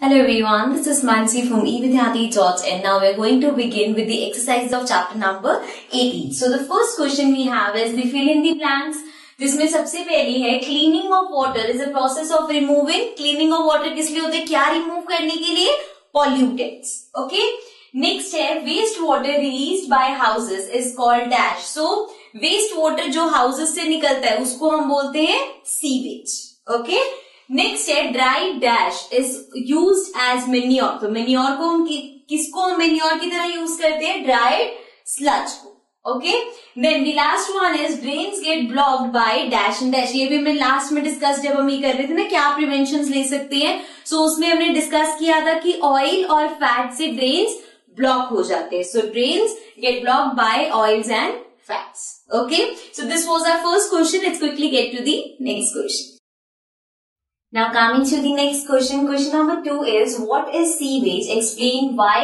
Hello everyone, this is Mansi from evidyati.in. Now we're going to begin with the exercise of chapter number 18. So the first question we have is the fill in the blanks. जिसमें सबसे पहली है cleaning of water is a process of removing. Cleaning of water किस लिए होते हैं? क्या remove करने के लिए? पॉल्यूटेंट्स. ओके. नेक्स्ट है waste water released by houses is called dash. So waste water जो हाउसेस से निकलता है उसको हम बोलते हैं सीवेज. ओके. नेक्स्ट है dry dash is used as manure. तो मेन्योर को हम किसको मेन्योर की तरह यूज करते हैं? ड्राइड स्लज को. Okay. Then the last one is drains get blocked by dash and dash. ये भी हमने लास्ट में डिस्कस जब हम ये कर रहे थे ना क्या प्रिवेंशन ले सकते हैं. सो उसमें हमने डिस्कस किया था कि ऑयल और फैट से ड्रेन्स ब्लॉक हो जाते हैं. So drains get blocked by oils and fats. Okay. So this was our first question. Let's quickly get to the next question. Now coming to the next question. Question number 2 is what is sewage? Explain why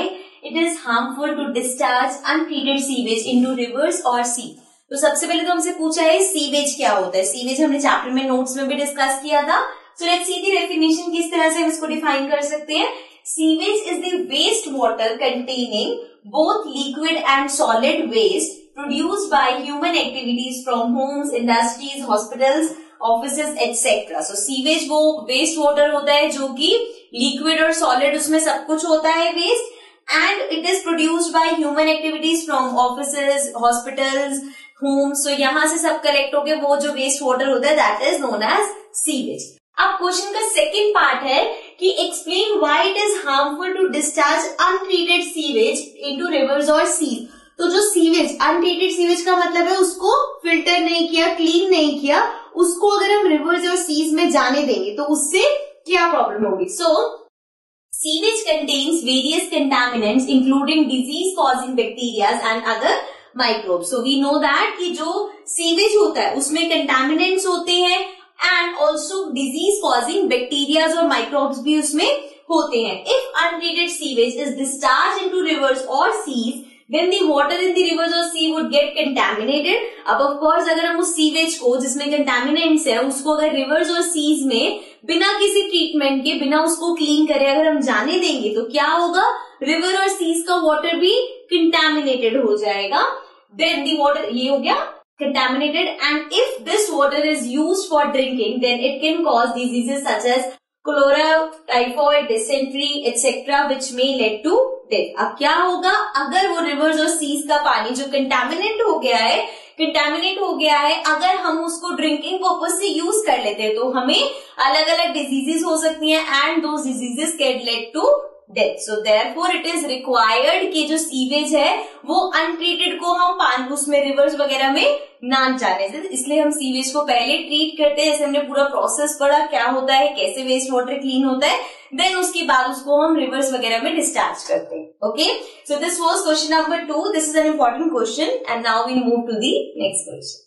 it is harmful to discharge untreated sewage into rivers or sea. तो सबसे पहले तो हमसे पूछा है sewage क्या होता है. सीवेज हमने चैप्टर में नोट्स में भी डिस्कस किया था. So let's see the definition. किस तरह से हम इसको डिफाइन कर सकते हैं. Sewage is the waste water containing both liquid and solid waste produced by human activities from homes, industries, hospitals, offices etcetera. So sewage वो वेस्ट वाटर होता है जो कि लिक्विड और सॉलिड उसमें सब कुछ होता है waste, and it is produced by human activities from offices, hospitals, homes. So यहां से सब कलेक्ट होके वो जो वेस्ट वाटर होता है that is known as sewage. अब क्वेश्चन का सेकेंड पार्ट है कि explain why it is harmful to discharge untreated sewage into rivers और सीज. तो जो सीवेज अनट्रीटेड सीवेज का मतलब है उसको फिल्टर नहीं किया, क्लीन नहीं किया, उसको अगर हम रिवर्स और सीज में जाने देंगे तो उससे क्या प्रॉब्लम होगी. So sewage contains various contaminants including disease causing bacterias and other microbes. So we know that कि जो सीवेज होता है उसमें कंटामिनेंट्स होते हैं and also disease causing bacterias और माइक्रोब्स भी उसमें होते हैं. If untreated sewage is discharge into rivers और seas then the water in the rivers or sea would get contaminated. अब of course अगर हम उस सीवेज को जिसमें कंटेमिनेंट्स है उसको अगर रिवर्स और सीज में बिना किसी ट्रीटमेंट के, बिना उसको क्लीन करे अगर हम जाने देंगे तो क्या होगा? रिवर और सीज का वाटर भी कंटेमिनेटेड हो जाएगा. देन दी वाटर, ये हो गया contaminated, and if this water is used for drinking then it can cause diseases such as cholera, typhoid, dysentery etc. which may lead to death. अब क्या होगा अगर वो रिवर्स और सीज का पानी जो कंटामिनेट हो गया है अगर हम उसको ड्रिंकिंग पर्पज से यूज कर लेते हैं तो हमें अलग अलग डिजीजेस हो सकती हैं and those diseases can lead to death. So therefore it is required कि जो सीवेज है वो अनट्रीटेड को हम पानी उसमें रिवर्स वगैरह में ना जाने से, इसलिए हम सीवेज को पहले ट्रीट करते हैं. जैसे हमने पूरा प्रोसेस पढ़ा क्या होता है, कैसे वेस्ट वाटर क्लीन होता है, देन उसके बाद उसको हम रिवर्स वगैरह में डिस्चार्ज करते हैं. Okay. So this was question number 2. This is an important question and now we move to the next question.